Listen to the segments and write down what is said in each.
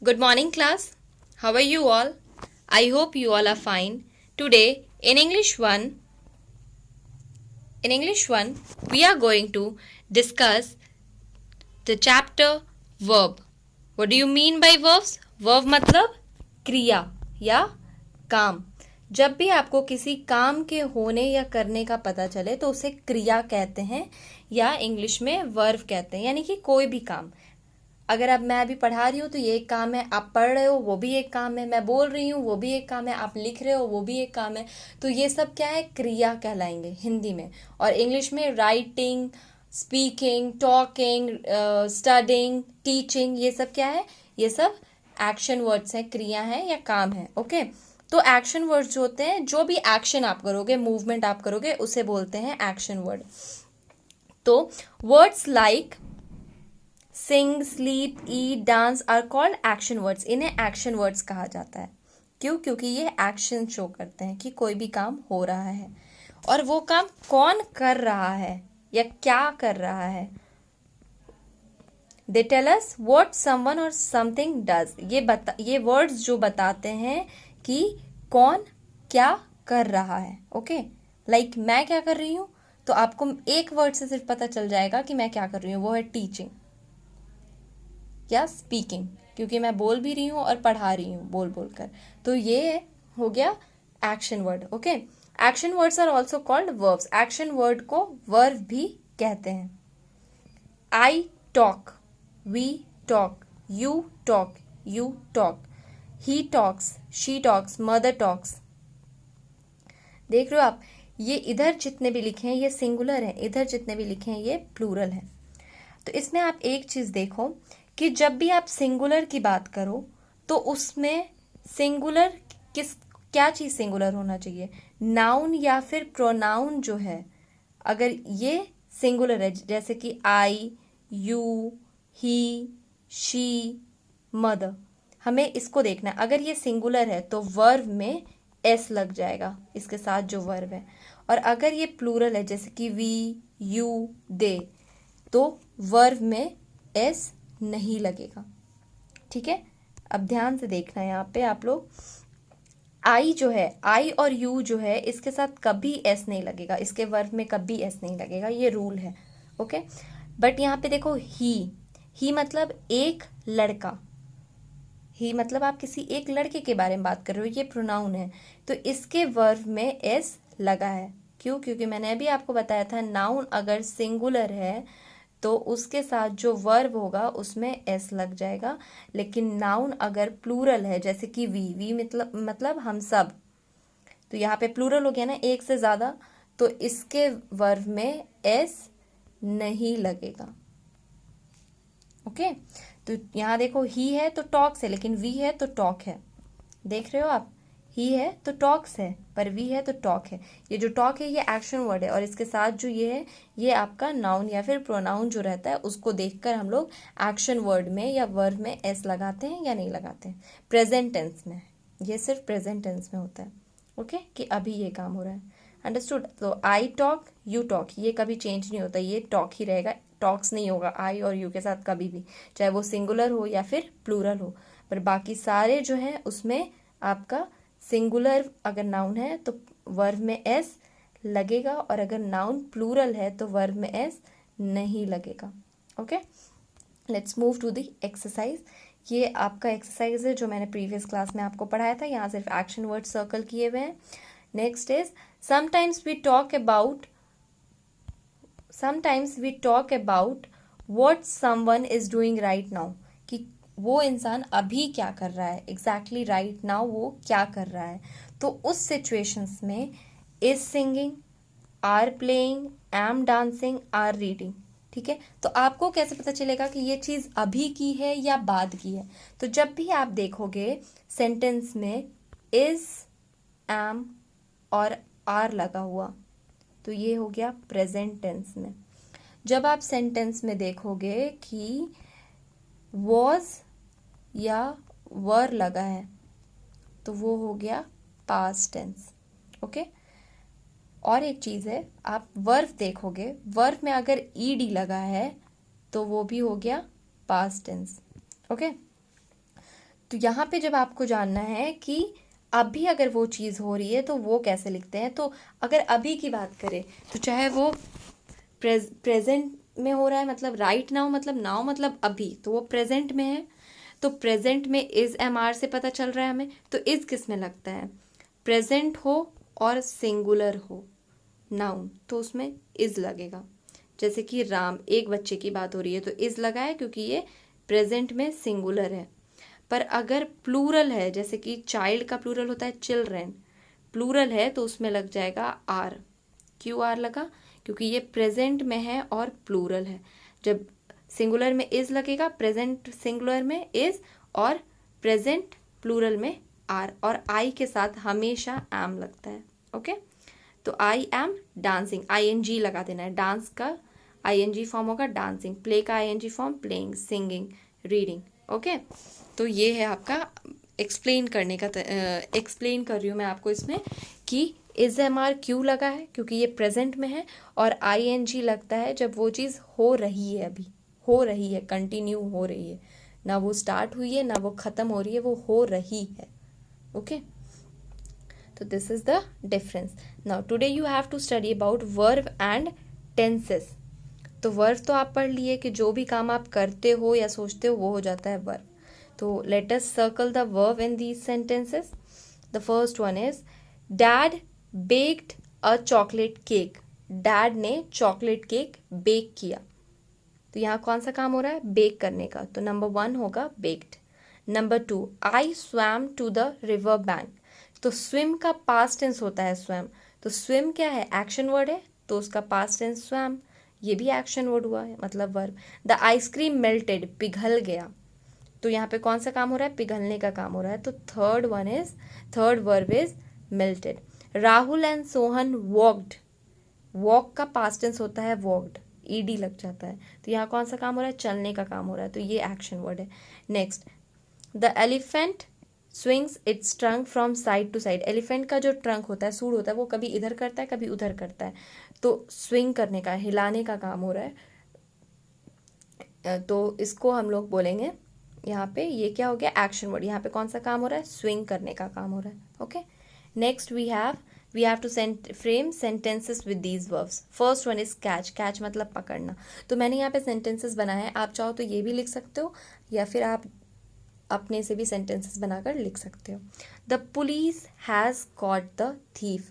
Good morning, class. How are you all? I hope you all are fine. Today, in English 1, we are going to discuss the chapter verb. What do you mean by verbs? Verb मतलब क्रिया या काम. जब भी आपको किसी काम के होने या करने का पता चले तो उसे क्रिया कहते हैं या इंग्लिश में वर्ब कहते हैं, यानी कि कोई भी काम. अगर अब मैं अभी पढ़ा रही हूँ तो ये एक काम है, आप पढ़ रहे हो वो भी एक काम है, मैं बोल रही हूँ वो भी एक काम है, आप लिख रहे हो वो भी एक काम है. तो ये सब क्या है? क्रिया कहलाएंगे हिंदी में. और इंग्लिश में writing, speaking, talking, studying, teaching, ये सब क्या है? ये सब एक्शन वर्ड्स हैं, क्रिया हैं या काम है. ओके, तो एक्शन वर्ड्स जो होते हैं, जो भी एक्शन आप करोगे, मूवमेंट आप करोगे, उसे बोलते हैं एक्शन वर्ड. तो words like sing, sleep, eat, dance are called action words. इन्हें एक्शन वर्ड्स कहा जाता है. क्यों? क्योंकि ये एक्शन शो करते हैं कि कोई भी काम हो रहा है, और वो काम कौन कर रहा है या क्या कर रहा है. They tell us what someone or something does. ये वर्ड्स जो बताते हैं कि कौन क्या कर रहा है. ओके, लाइक मैं क्या कर रही हूँ, तो आपको एक वर्ड से सिर्फ पता चल जाएगा कि मैं क्या कर रही हूँ. वो है टीचिंग या स्पीकिंग, क्योंकि मैं बोल भी रही हूँ और पढ़ा रही हूँ बोल बोल कर. तो ये हो गया action word. Okay, action words are also called verbs. Action word को वर्ब भी कहते हैं. I talk, we talk, you talk, you talk, he talks, she talks, mother talks. देख रहे हो आप, ये इधर जितने भी लिखे हैं ये सिंगुलर हैं, इधर जितने भी लिखे हैं ये प्लूरल हैं. तो इसमें आप एक चीज देखो कि जब भी आप सिंगुलर की बात करो तो उसमें सिंगुलर क्या चीज सिंगुलर होना चाहिए? नाउन या फिर प्रोनाउन जो है, अगर ये सिंगुलर है, जैसे कि आई, यू, ही, शी, मदर, हमें इसको देखना है. अगर ये सिंगुलर है तो वर्ब में एस लग जाएगा इसके साथ जो वर्ब है. और अगर ये प्लूरल है, जैसे कि वी, यू, दे, तो वर्ब में एस नहीं लगेगा. ठीक है, अब ध्यान से देखना है यहाँ पे आप लोग. आई जो है, आई और यू जो है, इसके साथ कभी एस नहीं लगेगा, इसके वर्ब में कभी एस नहीं लगेगा, ये रूल है. ओके, बट यहाँ पे देखो ही मतलब एक लड़का, ही मतलब आप किसी एक लड़के के बारे में बात कर रहे हो, ये प्रोनाउन है, तो इसके वर्ब में एस लगा है. क्यों? क्योंकि मैंने अभी आपको बताया था, नाउन अगर सिंगुलर है तो उसके साथ जो वर्ब होगा उसमें एस लग जाएगा. लेकिन नाउन अगर प्लूरल है, जैसे कि वी मतलब हम सब, तो यहाँ पे प्लूरल हो गया ना, एक से ज्यादा, तो इसके वर्ब में एस नहीं लगेगा. ओके, तो यहाँ देखो ही है तो टॉक्स है, लेकिन वी है तो टॉक है. देख रहे हो आप, ही है तो टॉक्स है, पर वी है तो टॉक है. ये जो टॉक है ये एक्शन वर्ड है, और इसके साथ जो ये है ये आपका नाउन या फिर प्रोनाउन जो रहता है, उसको देखकर हम लोग एक्शन वर्ड में या वर्ब में एस लगाते हैं या नहीं लगाते हैं. प्रेजेंट टेंस में, ये सिर्फ प्रेजेंट टेंस में होता है. ओके, कि अभी ये काम हो रहा है. अंडरस्टूड? तो आई टॉक, यू टॉक, ये कभी चेंज नहीं होता, ये टॉक ही रहेगा, टॉक्स नहीं होगा आई और यू के साथ कभी भी, चाहे वो सिंगुलर हो या फिर प्लूरल हो. पर बाकी सारे जो है उसमें आपका सिंगुलर अगर नाउन है तो वर्ब में एस लगेगा, और अगर नाउन प्लूरल है तो वर्ब में एस नहीं लगेगा. Okay, let's move to the exercise. ये आपका एक्सरसाइज है जो मैंने प्रीवियस क्लास में आपको पढ़ाया था. यहाँ सिर्फ एक्शन वर्ड सर्कल किए हुए हैं. Next is sometimes we talk about what someone is doing right now, कि वो इंसान अभी क्या कर रहा है, एग्जैक्टली राइट नाउ वो क्या कर रहा है. तो उस सिचुएशंस में is singing, are playing, am dancing, are reading. ठीक है, तो आपको कैसे पता चलेगा कि ये चीज अभी की है या बाद की है? तो जब भी आप देखोगे सेंटेंस में इज, एम और आर लगा हुआ, तो ये हो गया प्रेजेंट टेंस में. जब आप सेंटेंस में देखोगे कि वॉज या वर लगा है, तो वो हो गया पास्ट टेंस. ओके, और एक चीज है, आप वर्ब देखोगे, वर्ब में अगर ईडी लगा है तो वो भी हो गया पास्ट टेंस. ओके, तो यहाँ पे जब आपको जानना है कि अभी अगर वो चीज़ हो रही है तो वो कैसे लिखते हैं, तो अगर अभी की बात करें तो चाहे वो प्रेजेंट में हो रहा है, मतलब राइट नाउ, मतलब नाउ मतलब अभी, तो वो प्रेजेंट में है, तो प्रेजेंट में इज एम आर से पता चल रहा है हमें। तो इज किस में लगता है, प्रेजेंट हो और सिंगुलर हो नाउन तो उसमें इज लगेगा। जैसे कि राम, एक बच्चे की बात हो रही है तो इज लगा है क्योंकि ये प्रेजेंट में सिंगुलर है। पर अगर प्लूरल है, जैसे कि चाइल्ड का प्लूरल होता है चिल्ड्रेन, प्लूरल है तो उसमें लग जाएगा आर। क्यों आर लगा, क्योंकि ये प्रेजेंट में है और प्लूरल है। जब सिंगुलर में इज लगेगा, प्रेजेंट सिंगुलर में इज और प्रेजेंट प्लूरल में आर, और आई के साथ हमेशा एम लगता है। ओके, तो आई एम डांसिंग, ING लगा देना है। डांस का ING फॉर्म होगा डांसिंग, प्ले का ING form playing, singing, reading. Okay, तो ये है आपका एक्सप्लेन करने का, एक्सप्लेन कर रही हूँ मैं आपको इसमें कि इज एम आर क्यों लगा है, क्योंकि ये प्रेजेंट में है, और ING लगता है जब वो चीज़ हो रही है, अभी हो रही है, कंटिन्यू हो रही है, ना वो स्टार्ट हुई है ना वो ख़त्म हो रही है, वो हो रही है। ओके, तो this is the difference. Now today you have to study about verb and tenses. तो वर्ब तो आप पढ़ लिए कि जो भी काम आप करते हो या सोचते हो वो हो जाता है वर्ब। तो let us circle the verb in these sentences. The first one is dad baked a chocolate cake. Dad ने चॉकलेट केक बेक किया। तो यहाँ कौन सा काम हो रहा है, बेक करने का, तो नंबर 1 होगा baked. Number 2, I swam to the river bank. तो स्विम का पास्ट टेंस होता है स्वैम, तो स्विम क्या है, एक्शन वर्ड है, तो उसका पास्ट टेंस स्वैम, ये भी एक्शन वर्ड हुआ है, मतलब वर्ब। द आइसक्रीम मेल्टेड, पिघल गया। तो यहाँ पे कौन सा काम हो रहा है, पिघलने का काम हो रहा है, तो third verb is melted. Rahul and Sohan walked. Walk का पास्ट टेंस होता है वॉक्ड, ED लग जाता है, तो यहाँ कौन सा काम हो रहा है, चलने का काम हो रहा है, तो ये एक्शन वर्ड है। Next, the elephant swings its trunk from side to side. Elephant का जो ट्रंक होता है, सूंड होता है, वो कभी इधर करता है कभी उधर करता है, तो स्विंग करने का, हिलाने का काम हो रहा है। तो इसको हम लोग बोलेंगे यहाँ पे, ये क्या हो गया, एक्शन वर्ड। यहाँ पे कौन सा काम हो रहा है, स्विंग करने का काम हो रहा है। Okay, next we have to frame sentences with these verbs. First one is catch. Catch मतलब पकड़ना। तो मैंने यहाँ पे सेंटेंसेस बनाए हैं, आप चाहो तो ये भी लिख सकते हो या फिर आप अपने से भी सेंटेंसेस बनाकर लिख सकते हो। The police has caught the thief.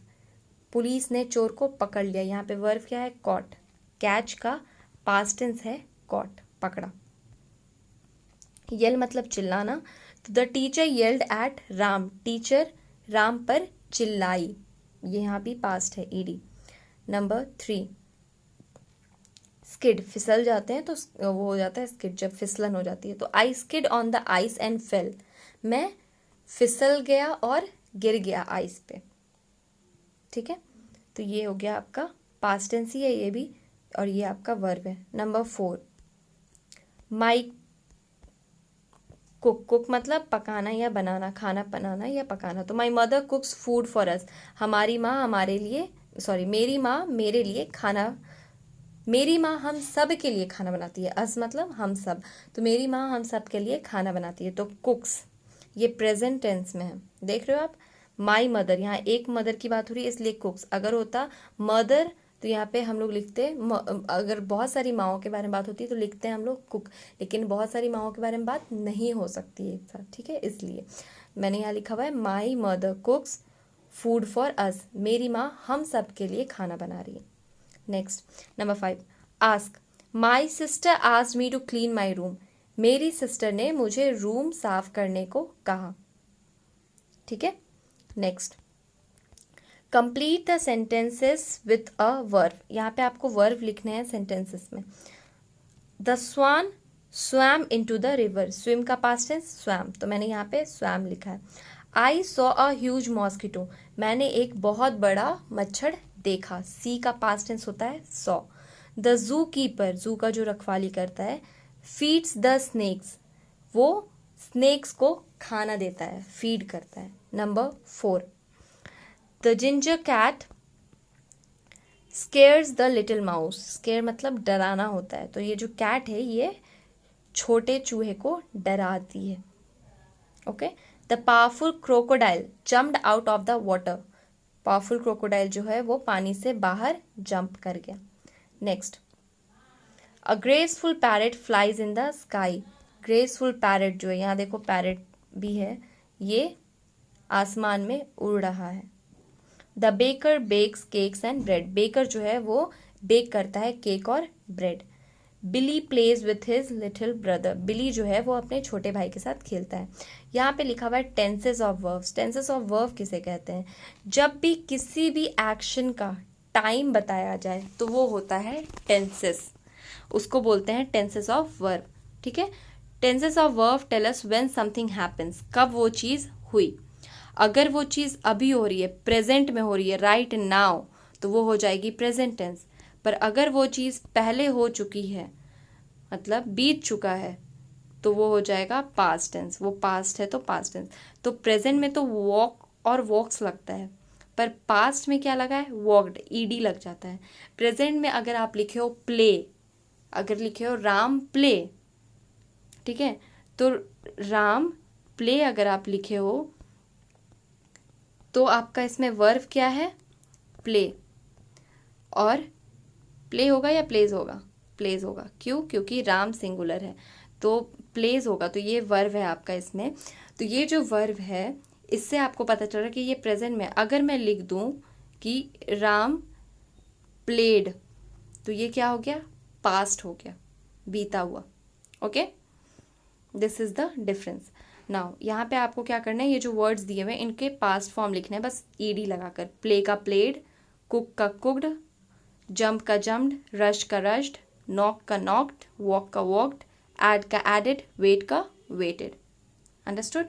Police ने चोर को पकड़ लिया। यहाँ पे वर्ब क्या है, कॉट। कैच का पास्ट टेंस है कॉट, पकड़ा। येल मतलब चिल्लाना, तो the teacher yelled at Ram. Teacher Ram पर चिल्लाई, ये यहाँ भी पास्ट है, ED। नंबर 3, स्किड, फिसल जाते हैं तो वो हो जाता है स्किड, जब फिसलन हो जाती है। तो I skid on the ice and fell. मैं फिसल गया और गिर गया आइस पे। ठीक है, तो ये हो गया आपका पास्ट टेंस ही है ये भी, और ये आपका वर्ब है। नंबर 4, माई कुक। कुक मतलब पकाना या बनाना, खाना बनाना या पकाना। तो my mother कुक्स food for us. हमारी माँ हमारे लिए, सॉरी मेरी माँ मेरे लिए खाना, मेरी माँ हम सब के लिए खाना बनाती है। अस मतलब हम सब, तो मेरी माँ हम सब के लिए खाना बनाती है। तो कुक्स ये प्रेजेंट टेंस में है, देख रहे हो आप। माई मदर, यहाँ एक मदर की बात हो रही है इसलिए कुक्स। अगर होता मदर तो यहाँ पे हम लोग लिखते, अगर बहुत सारी माओं के बारे में बात होती है तो लिखते हैं हम लोग कुक, लेकिन बहुत सारी माओं के बारे में बात नहीं हो सकती है एक साथ, ठीक है, इसलिए मैंने यहाँ लिखा हुआ है my mother कुक्स food for us. मेरी माँ हम सब के लिए खाना बना रही है। Next, number 5, ask. My sister asked me to clean my room. मेरी सिस्टर ने मुझे रूम साफ करने को कहा। ठीक है, next, complete the sentences with a verb. यहाँ पे आपको वर्ब लिखने हैं सेंटेंसेस में। The swan swam into the river. Swim का पास्ट टेंस स्वैम, तो मैंने यहाँ पे स्वैम लिखा है। I saw a huge mosquito. मैंने एक बहुत बड़ा मच्छर देखा। सी का पास्ट टेंस होता है सॉ। द जू कीपर, जू का जो रखवाली करता है, फीड्स द स्नेक्स। वो स्नेक्स को खाना देता है, फीड करता है। Number 4, the ginger cat scares the little mouse. Scare मतलब डराना होता है, तो ये जो कैट है ये छोटे चूहे को डराती है। Okay. The powerful crocodile jumped out of the water. Powerful crocodile जो है वो पानी से बाहर जंप कर गया। Next, a graceful parrot flies in the sky. Graceful parrot जो है, यहाँ देखो पैरेट भी है, ये आसमान में उड़ रहा है। The baker bakes cakes and bread. Baker जो है वो बेक करता है केक और bread. Billy plays with his little brother. Billy जो है वो अपने छोटे भाई के साथ खेलता है। यहाँ पे लिखा हुआ है tenses of verbs. Tenses of verb किसे कहते हैं? जब भी किसी भी एक्शन का टाइम बताया जाए तो वो होता है टेंसेस, उसको बोलते हैं टेंसेस ऑफ वर्ब। ठीक है, tenses of verb tell us when something happens, कब वो चीज़ हुई। अगर वो चीज़ अभी हो रही है, प्रेजेंट में हो रही है, राइट नाउ, तो वो हो जाएगी प्रेजेंट टेंस। पर अगर वो चीज़ पहले हो चुकी है, मतलब बीत चुका है, तो वो हो जाएगा पास्ट टेंस। वो पास्ट है तो पास्ट टेंस। तो प्रेजेंट में तो वॉक और वॉक्स लगता है, पर पास्ट में क्या लगा है? वॉक्ड, ईडी लग जाता है। प्रेजेंट में अगर आप लिखे हो प्ले, अगर लिखे हो राम प्ले, ठीक है, तो राम प्ले अगर आप लिखे हो तो आपका इसमें वर्ब क्या है? प्ले। और प्ले होगा या प्लेज होगा? प्लेज होगा। क्यों? क्योंकि राम सिंगुलर है, तो प्लेज होगा। तो ये वर्ब है आपका इसमें। तो ये जो वर्ब है, इससे आपको पता चल रहा है कि ये प्रेजेंट में। अगर मैं लिख दूं कि राम प्लेड, तो ये क्या हो गया? पास्ट हो गया, बीता हुआ। Okay, this is the difference. Now यहाँ पे आपको क्या करना है, ये जो वर्ड्स दिए हुए हैं इनके पास्ट फॉर्म लिखना है, बस ईडी लगाकर। प्ले का प्लेड, कुक का कुक्ड, जंप का जम्प्ड, रश का रश्ड, नॉक का नॉक्ड, वॉक का वॉक्ड, ऐड का एडेड, वेट का वेटेड। अंडरस्टूड?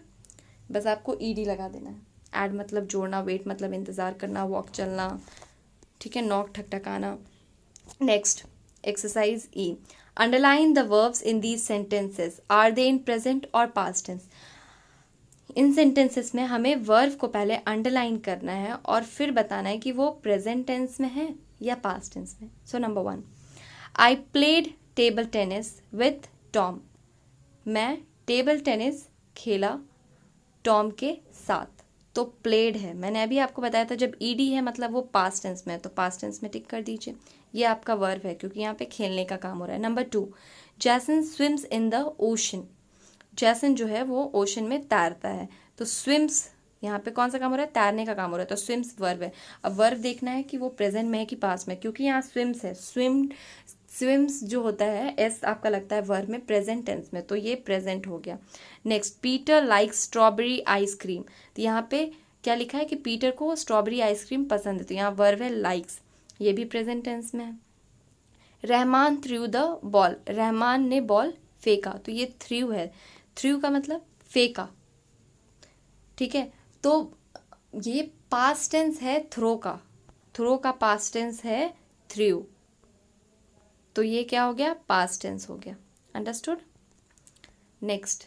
बस आपको ईडी लगा देना है। ऐड मतलब जोड़ना, वेट मतलब इंतज़ार करना, वॉक चलना, ठीक है, नॉक ठकठकाना। Next, exercise E, underline the verbs in these sentences, are they in present और पास्ट टेंस। इन सेंटेंसेस में हमें वर्ब को पहले अंडरलाइन करना है और फिर बताना है कि वो प्रेजेंट टेंस में है या पास्ट टेंस में। So number 1, I played table tennis with Tom. मैं टेबल टेनिस खेला टॉम के साथ। तो प्लेड है, मैंने अभी आपको बताया था जब ईडी है मतलब वो पास्ट टेंस में है, तो पास्ट टेंस में टिक कर दीजिए। ये आपका वर्ब है क्योंकि यहाँ पे खेलने का काम हो रहा है। नंबर 2, जैसन स्विम्स इन द ओशन। जैसन जो है वो ओशन में तैरता है, तो स्विम्स यहाँ पे कौन सा काम हो रहा है? तैरने का काम हो रहा है, तो स्विम्स वर्ब है। अब वर्ब देखना है कि वो प्रेजेंट में है कि पास्ट में, क्योंकि यहाँ स्विम्स है। स्विम्स जो होता है एस आपका लगता है वर्ब में प्रेजेंट टेंस में, तो ये प्रेजेंट हो गया। Next, Peter like strawberry ice cream. तो यहाँ पे क्या लिखा है कि पीटर को स्ट्रॉबेरी आइसक्रीम पसंद है, तो यहाँ वर्ब है लाइक्स, ये भी प्रेजेंट टेंस में है। Rahman through the ball, Rahman ने बॉल फेंका, तो ये थ्रू है। थ्रू का मतलब फेंका, ठीक है। तो ये पास्ट टेंस है थ्रो का, थ्रो का पास्ट टेंस है थ्रू, तो ये क्या हो गया? पास्ट टेंस हो गया। Understood? Next,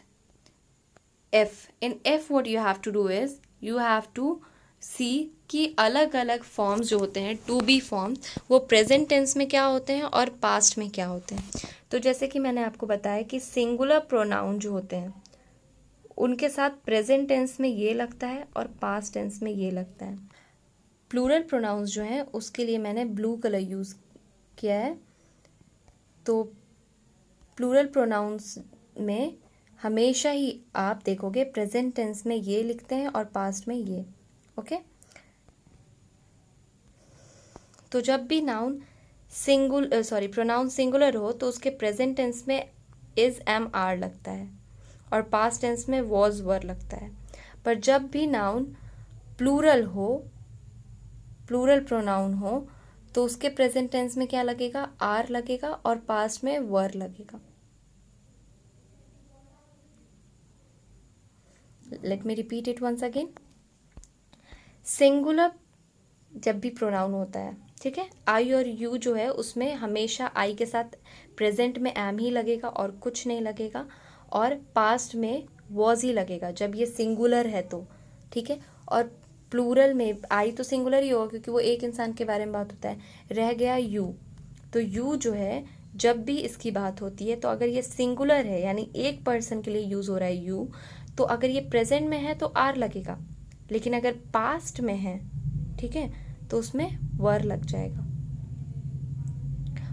F. In F what you have to do is you have to see कि अलग अलग फॉर्म्स जो होते हैं, टू बी फॉर्म्स, वो प्रेजेंट टेंस में क्या होते हैं और पास्ट में क्या होते हैं। तो जैसे कि मैंने आपको बताया कि सिंगुलर प्रोनाउन जो होते हैं उनके साथ प्रेजेंट टेंस में ये लगता है और पास्ट टेंस में ये लगता है। प्लूरल प्रोनाउंस जो हैं उसके लिए मैंने ब्लू कलर यूज़ किया है। तो प्लूरल प्रोनाउंस में हमेशा ही आप देखोगे प्रेजेंट टेंस में ये लिखते हैं और पास्ट में ये। ओके, तो जब भी नाउन प्रोनाउन सिंगुलर हो तो उसके प्रेजेंट टेंस में इज एम आर लगता है और पास्ट टेंस में वॉज वर लगता है। पर जब भी नाउन प्लूरल हो, प्लूरल प्रोनाउन हो, तो उसके प्रेजेंट टेंस में क्या लगेगा? आर लगेगा और पास्ट में वर लगेगा। Let me repeat it once again. Singular जब भी प्रोनाउन होता है, ठीक है, आई और यू जो है उसमें हमेशा आई के साथ प्रेजेंट में एम ही लगेगा और कुछ नहीं लगेगा, और पास्ट में वॉज ही लगेगा जब ये सिंगुलर है तो, ठीक है। और प्लूरल में आई तो सिंगुलर ही होगा क्योंकि वो एक इंसान के बारे में बात होता है। रह गया यू, तो यू जो है जब भी इसकी बात होती है तो अगर ये सिंगुलर है यानी एक पर्सन के लिए यूज हो रहा है यू, तो अगर ये प्रेजेंट में है तो आर लगेगा, लेकिन अगर पास्ट में है, ठीक है, तो उसमें वर लग जाएगा।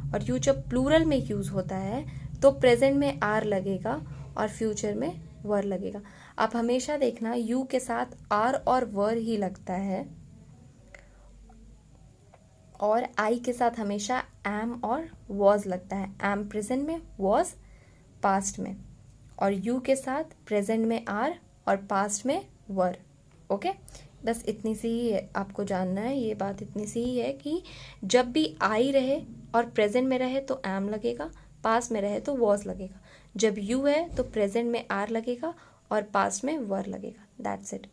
और यू जब प्लूरल में यूज होता है तो प्रेजेंट में आर लगेगा और फ्यूचर में वर लगेगा। आप हमेशा देखना यू के साथ आर और वर ही लगता है, और आई के साथ हमेशा एम और वॉज लगता है। एम प्रेजेंट में, वॉज पास्ट में, और यू के साथ प्रेजेंट में आर और पास्ट में वर। ओके, बस इतनी सी ही है, आपको जानना है ये बात इतनी सी ही है कि जब भी आई रहे और प्रेजेंट में रहे तो एम लगेगा, पास्ट में रहे तो वॉज लगेगा। जब यू है तो प्रेजेंट में आर लगेगा और पास्ट में वर लगेगा। That's it.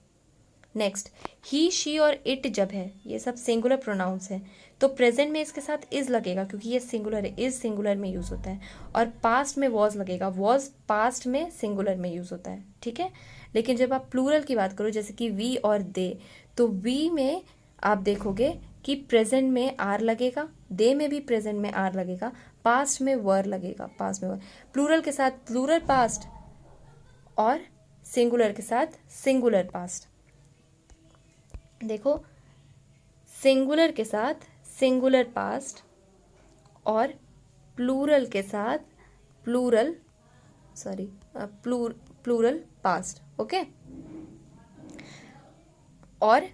Next, he, she और इट जब है, ये सब सिंगुलर प्रोनाउंस है, तो प्रेजेंट में इसके साथ इज लगेगा क्योंकि ये सिंगुलर है, इज सिंगुलर में यूज होता है। और पास्ट में वॉज लगेगा, वॉज पास्ट में सिंगुलर में यूज होता है, ठीक है। लेकिन जब आप प्लूरल की बात करो जैसे कि वी और दे, तो वी में आप देखोगे कि प्रेजेंट में आर लगेगा, दे में भी प्रेजेंट में आर लगेगा, पास्ट में वर लगेगा, पास्ट में वर। प्लूरल के साथ प्लूरल पास्ट और सिंगुलर के साथ सिंगुलर पास्ट। देखो, सिंगुलर के साथ सिंगुलर पास्ट और प्लूरल के साथ प्लूरल प्लूरल पास्ट। ओके, और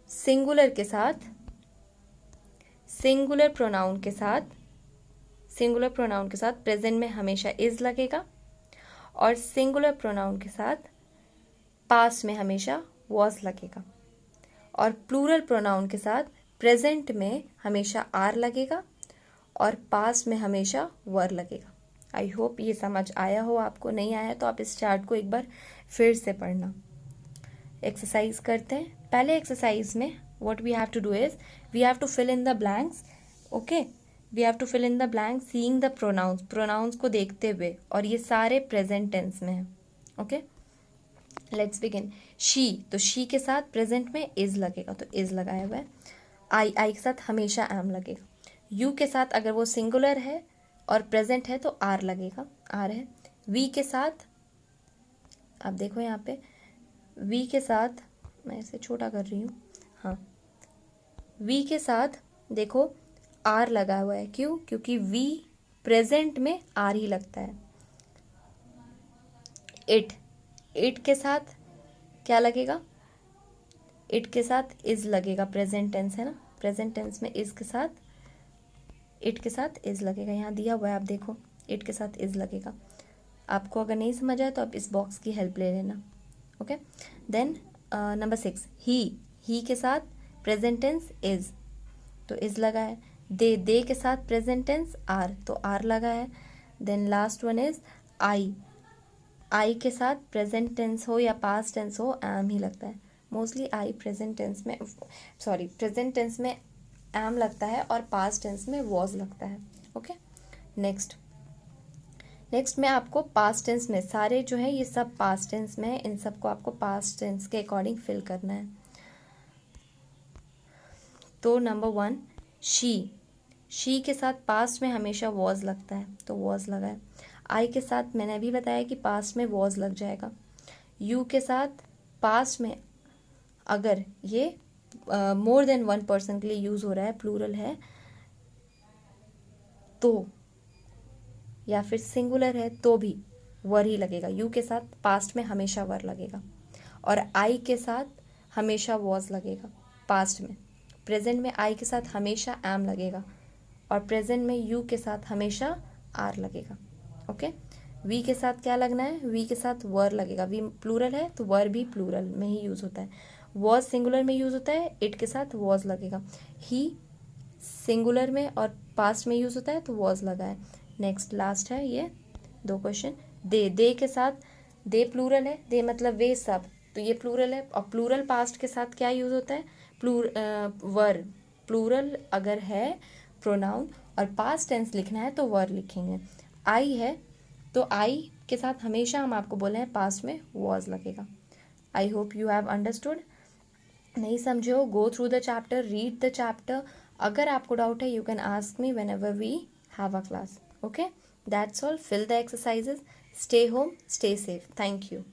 सिंगुलर के साथ सिंगुलर प्रोनाउन के साथ प्रेजेंट में हमेशा इज लगेगा, और सिंगुलर प्रोनाउन के साथ पास्ट में हमेशा वॉज लगेगा, और प्लूरल प्रोनाउन के साथ प्रेजेंट में हमेशा आर लगेगा और पास्ट में हमेशा वर लगेगा। आई होप ये समझ आया हो आपको। नहीं आया तो आप इस चार्ट को एक बार फिर से पढ़ना। एक्सरसाइज करते हैं। पहले एक्सरसाइज में what we have to do is we have to fill in the blanks. Okay, we have to fill in the blanks seeing the pronouns को देखते हुए, और ये सारे प्रेजेंट टेंस में है। Okay, let's begin. शी, तो शी के साथ प्रेजेंट में इज लगेगा तो इज लगाया हुआ है। आई के साथ हमेशा एम लगेगा। यू के साथ अगर वो सिंगुलर है और प्रेजेंट है तो आर लगेगा, आर है। वी के साथ आप देखो यहाँ पे वी के साथ, मैं इसे छोटा कर रही हूँ, हाँ, वी के साथ देखो आर लगा हुआ है। क्यों? क्योंकि वी प्रेजेंट में आर ही लगता है। इट के साथ क्या लगेगा? इट के साथ इज लगेगा, प्रेजेंट टेंस है ना, प्रेजेंट टेंस में इज के साथ इट के साथ इज लगेगा। यहाँ दिया हुआ है, आप देखो, इट के साथ इज लगेगा। आपको अगर नहीं समझ आए तो आप इस बॉक्स की हेल्प ले लेना। ओके, देन नंबर 6, ही के साथ प्रेजेंट टेंस इज, तो इज लगा है। दे के साथ प्रेजेंट टेंस आर, तो आर लगा है। Then last one is I के साथ प्रेजेंट टेंस हो या पास्ट टेंस हो एम ही लगता है। मोस्टली आई प्रेजेंट टेंस में एम लगता है और पास्ट टेंस में वॉज लगता है। ओके, नेक्स्ट में आपको पास्ट टेंस में सारे जो है ये सब पास्ट टेंस में है, इन सबको आपको पास्ट टेंस के अकॉर्डिंग फिल करना है। तो नंबर 1, शी के साथ पास्ट में हमेशा वॉज लगता है तो वॉज लगा है। आई के साथ मैंने अभी बताया कि पास्ट में वॉज लग जाएगा। यू के साथ पास्ट में अगर ये मोर देन वन पर्सन के लिए यूज हो रहा है, प्लूरल है तो, या फिर सिंगुलर है तो भी वर ही लगेगा। यू के साथ पास्ट में हमेशा वर लगेगा, और आई के साथ हमेशा वॉज लगेगा पास्ट में। प्रेजेंट में आई के साथ हमेशा एम लगेगा, और प्रेजेंट में यू के साथ हमेशा आर लगेगा। ओके, वी के साथ क्या लगना है? वी के साथ वर लगेगा। वी प्लूरल है तो वर भी प्लूरल में ही यूज होता है। वॉज सिंगुलर में यूज होता है, इट के साथ वॉज लगेगा। ही सिंगुलर में और पास्ट में यूज होता है तो वॉज लगा है। नेक्स्ट लास्ट है ये 2 क्वेश्चन। दे के साथ, दे प्लूरल है, दे मतलब वे सब, तो ये प्लूरल है, और प्लूरल पास्ट के साथ क्या यूज होता है? वर। प्लूरल अगर है प्रोनाउन और पास्ट टेंस लिखना है तो वर लिखेंगे। आई है तो आई के साथ हमेशा हम आपको बोले हैं पास्ट में वॉज लगेगा। I hope you have understood. नहीं समझे हो, go through the chapter, read the chapter. अगर आपको डाउट है you can ask me whenever we have a class. Okay, That's all. Fill the exercises. Stay home, stay safe. Thank you.